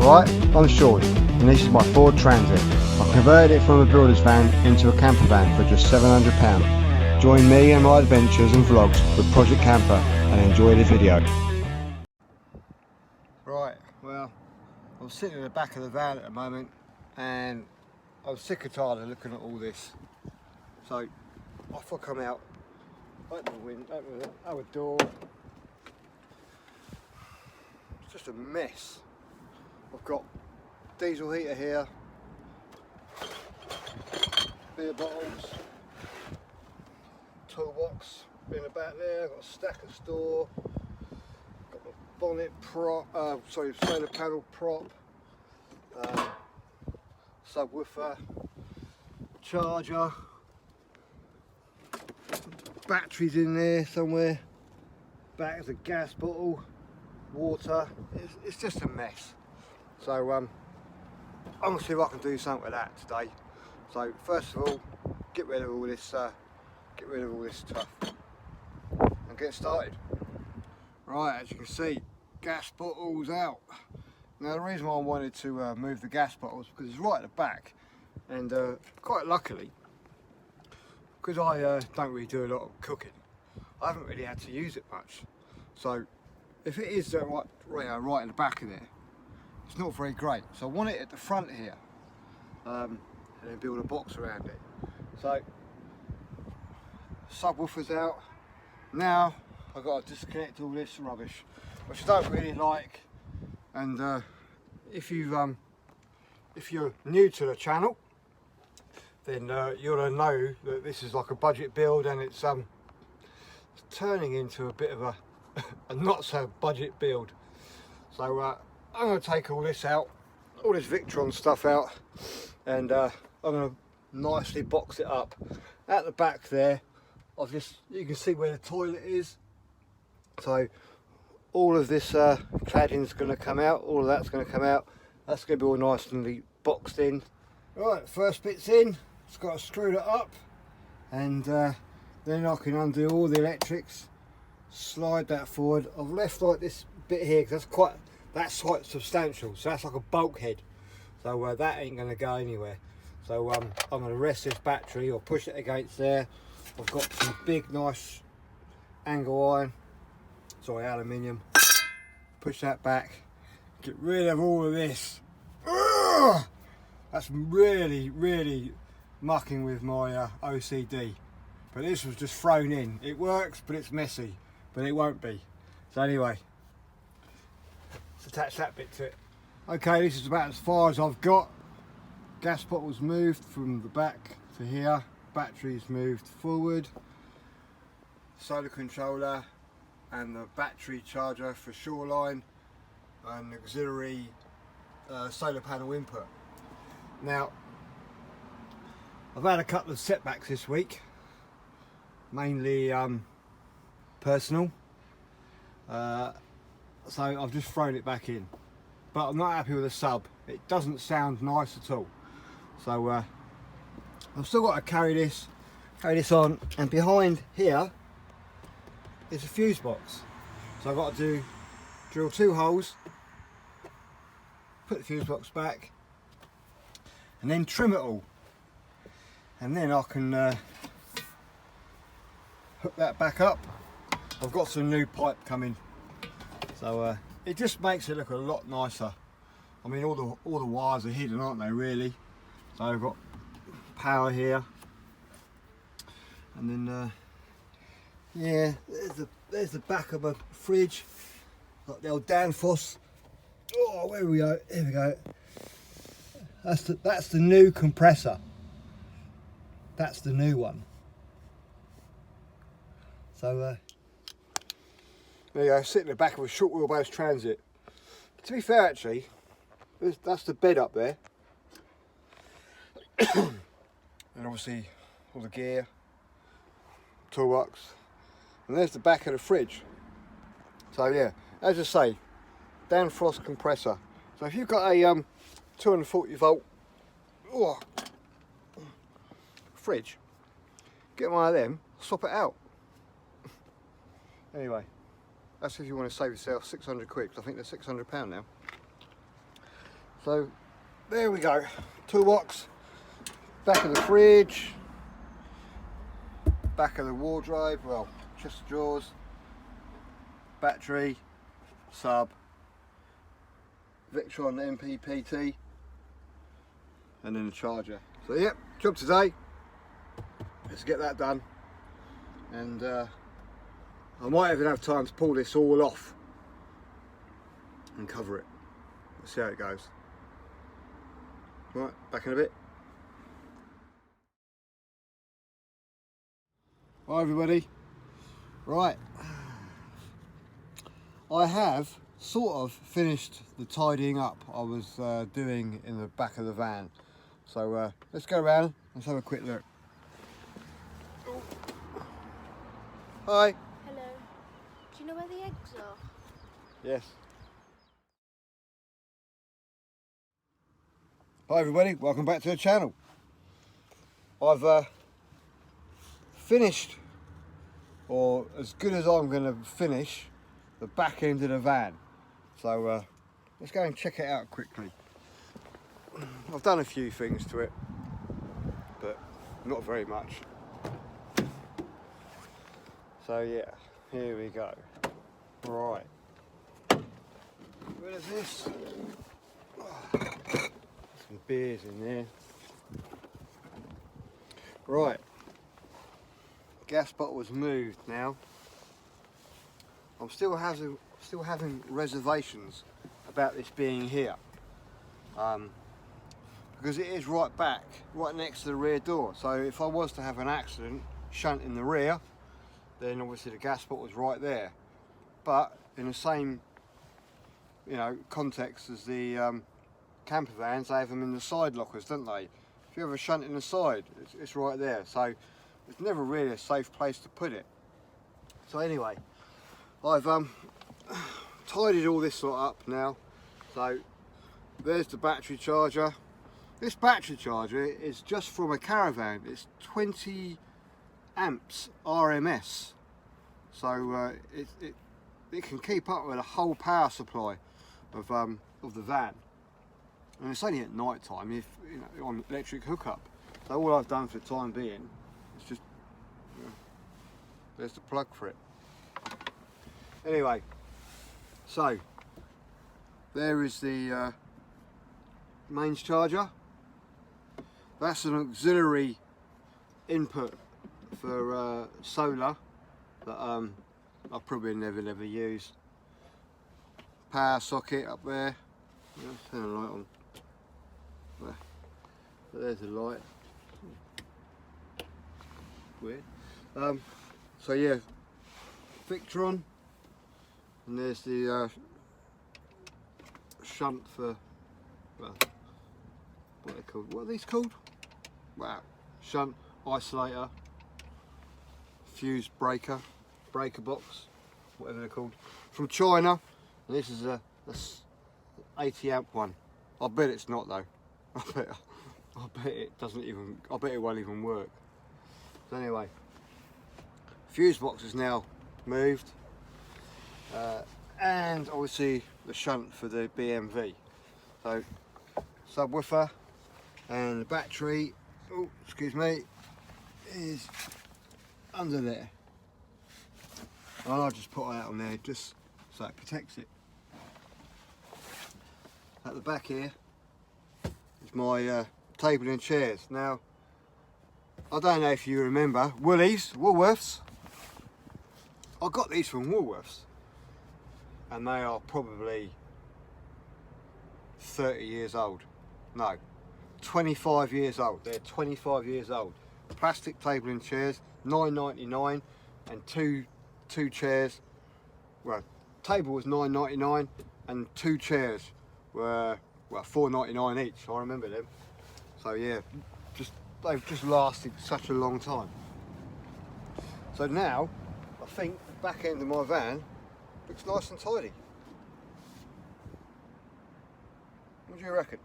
Right, I'm Sean, and this is my Ford Transit. I've converted it from a builder's van into a camper van for just £700. Join me and my adventures and vlogs with Project Camper and enjoy the video. Right, well, I'm sitting in the back of the van at the moment and I'm sick and tired of looking at all this. So, off I come out, open the window, open the other door. It's just a mess. I've got diesel heater here, beer bottles, toolbox in the back there, I've got a stack of store, got my bonnet prop, solar panel prop, subwoofer, charger, batteries in there somewhere, back of a gas bottle, water. It's just a mess. So I'm going to see if I can do something with that today. So first of all, get rid of all this stuff and get started. Right, as you can see, gas bottles out. Now the reason why I wanted to move the gas bottles because it's right at the back, and quite luckily, because I don't really do a lot of cooking, I haven't really had to use it much. So if it is right in the back of there, it's not very great. So I want it at the front here, and then build a box around it. So subwoofer's out. Now I've got to disconnect all this rubbish, which I don't really like. And if you're new to the channel, then you'll know that this is like a budget build, and it's turning into a bit of a not so budget build. So I'm going to take all this out, all this Victron stuff out, and I'm going to nicely box it up. At the back there, you can see where the toilet is. So all of this cladding's going to come out, all of that's going to come out. That's going to be all nice and neatly boxed in. Right, first bit's in, just got to screw it up, and then I can undo all the electrics, slide that forward. I've left like this bit here because that's quite substantial, so that's like a bulkhead, so that ain't going to go anywhere. So I'm going to rest this battery or push it against there. I've got some big nice aluminium, push that back, get rid of all of this. Ugh! That's really mucking with my OCD, but this was just thrown in. It works, but it's messy, but it won't be. So anyway, let's attach that bit to it. Okay, this is about as far as I've got. Gas bottle's moved from the back to here, batteries moved forward, solar controller and the battery charger for Shoreline, and auxiliary solar panel input. Now, I've had a couple of setbacks this week, mainly personal, so I've just thrown it back in, but I'm not happy with the sub. It doesn't sound nice at all. So I've still got to carry this on, and behind here is a fuse box. So I've got to drill 2 holes, put the fuse box back, and then trim it all. And then I can hook that back up. I've got some new pipe coming, so it just makes it look a lot nicer. I mean, all the wires are hidden, aren't they, really? So I've got power here, and then yeah, there's the back of a fridge, got the old Danfoss. Oh, where we go? Here we go. That's the new compressor. That's the new one. So there you go, sit in the back of a short wheelbase Transit. To be fair, actually, that's the bed up there. And obviously all the gear, toolbox, and there's the back of the fridge. So yeah, as I say, Danfoss compressor. So if you've got a 240 volt fridge, get one of them, swap it out. Anyway, that's if you want to save yourself 600 quid, because I think they're £600 now. So there we go, toolbox, back of the fridge, back of the wardrobe, well, chest of drawers, battery, sub, Victron MPPT, and then the charger. So yep, job today. Let's get that done, and I might even have time to pull this all off and cover it. Let's see how it goes. Right, back in a bit. Hi everybody. Right, I have sort of finished the tidying up I was doing in the back of the van. So let's go around, let's have a quick look. Hi. Hello. Do you know where the eggs are? Yes. Hi everybody, welcome back to the channel. I've finished, or as good as I'm going to finish, the back end of the van. So let's go and check it out quickly. I've done a few things to it, but not very much. So yeah, here we go. Right. What is this? Some beers in there. Right. Gas bottle was moved now. I'm still having reservations about this being here. Because it is right back, right next to the rear door. So if I was to have an accident, shunt in the rear, then obviously the gas bottle was right there. But in the same, you know, context as the camper vans, they have them in the side lockers, don't they? If you have a shunt in the side, it's right there. So it's never really a safe place to put it. So anyway, I've tidied all this sort up now. So there's the battery charger. This battery charger is just from a caravan. It's 20 amps RMS. So it can keep up with the whole power supply of the van. And it's only at night time, if you know, on electric hookup. So all I've done for the time being is just, you know, there's the plug for it. Anyway, so there is the mains charger. That's an auxiliary input for solar that I'll probably never use. Power socket up there. Let's turn the light on. There. But there's the light. Weird. So yeah, Victron, and there's the shunt for, well, what are they called? What are these called? Wow, shunt isolator, fuse breaker box, whatever they're called, from China. And this is a 80 amp one. I bet it's not though. I bet it doesn't even. I bet it won't even work. So anyway, fuse box is now moved, and obviously the shunt for the BMW. So subwoofer and the battery. Oh, excuse me, is under there. And I'll just put that on there just so it protects it. At the back here is my table and chairs. Now, I don't know if you remember Woolworths. I got these from Woolworths, and they are probably 30 years old. No, 25 years old. They're 25 years old. Plastic table and chairs, $9.99, and two chairs. Well, table was $9.99, and two chairs were, well, $4.99 each. I remember them. So yeah, they've just lasted such a long time. So now I think the back end of my van looks nice and tidy. What do you reckon?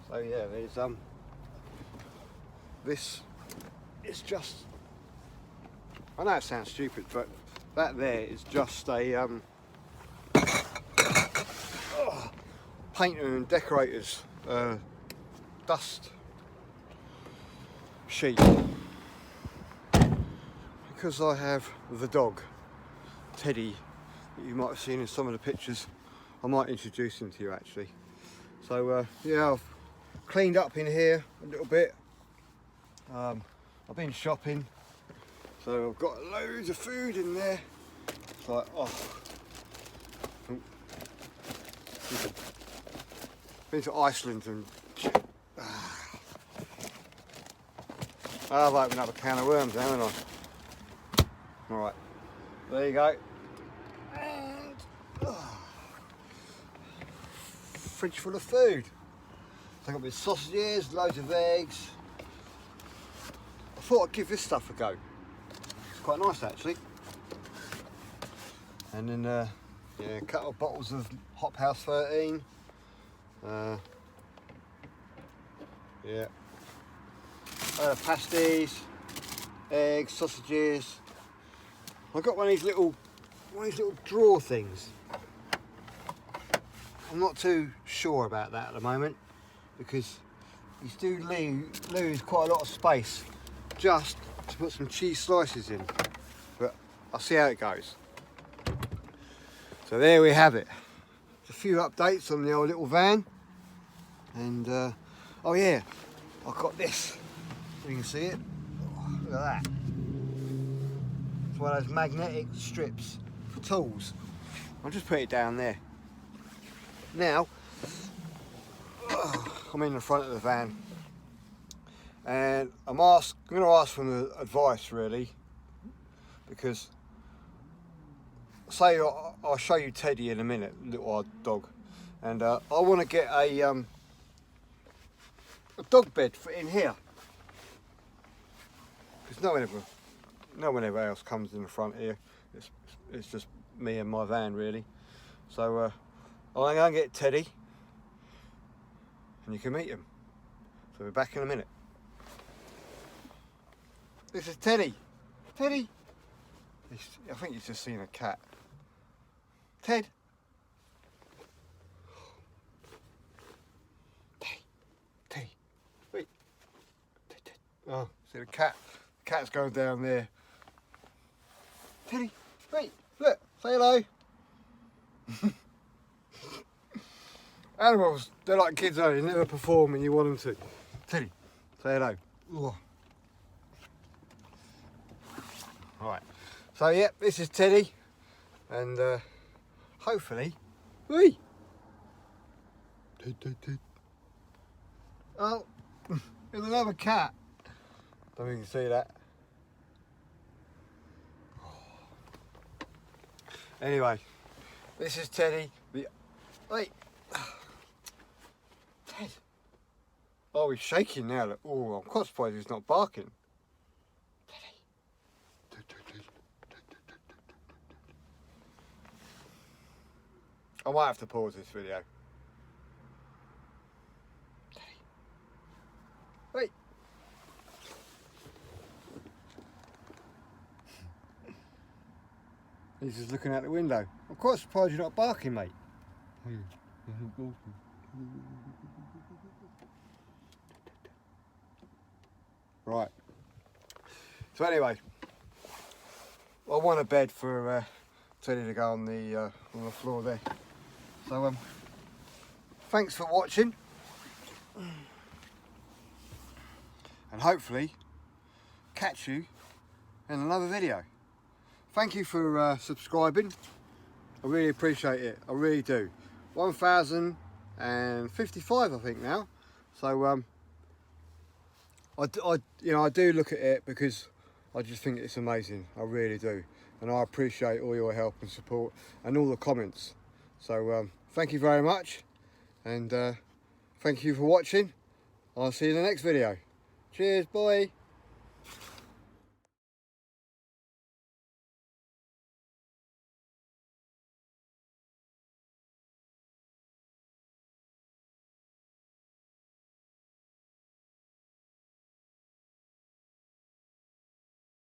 So yeah, there's this is just, I know it sounds stupid, but that there is just a painter and decorators dust sheet, because I have the dog Teddy that you might have seen in some of the pictures. I might introduce him to you actually. So yeah, I've cleaned up in here a little bit. I've been shopping, so I've got loads of food in there. It's like, oh, been to Iceland and I've opened up a can of worms, haven't I? All right, there you go. And fridge full of food. So I've got my sausages, loads of eggs. I thought I'd give this stuff a go. It's quite nice actually. And then yeah, a couple of bottles of Hop House 13. Yeah. Pasties, eggs, sausages. I've got one of these little drawer things. I'm not too sure about that at the moment, because you do lose quite a lot of space just to put some cheese slices in, but I'll see how it goes. So there we have it. A few updates on the old little van, and oh yeah, I've got this. You can see it. Oh, look at that. It's one of those magnetic strips for tools. I'll just put it down there. Now, I'm in the front of the van, and I'm going to ask for the advice really, because say I'll show you Teddy in a minute, little odd dog, and I want to get a dog bed for in here, because no one ever else comes in the front here. It's just me and my van really. So I'm going to get Teddy, and you can meet him. So we're back in a minute. This is Teddy. Teddy. I think he's just seen a cat. Ted. Teddy. Wait. Ted. Oh, see the cat. The cat's going down there. Teddy. Wait. Look. Say hello. Animals, they're like kids, though. They never perform when you want them to. Teddy, say hello. Ooh. Right, so yeah, this is Teddy, and hopefully, whee! Oh, there's another cat. Don't know if you can see that. Anyway, this is Teddy. Wait. Ted. Oh, he's shaking now. Look. Oh, I'm quite surprised he's not barking. Teddy. I might have to pause this video. Teddy. Wait. He's just looking out the window. I'm quite surprised you're not barking, mate. Right. So anyway, I want a bed for Teddy to go on the floor there. So thanks for watching, and hopefully catch you in another video. Thank you for subscribing. I really appreciate it. I really do. 1,055 I think now. So I do look at it because I just think it's amazing. I really do, and I appreciate all your help and support and all the comments. So thank you very much, and thank you for watching. I'll see you in the next video. Cheers, bye.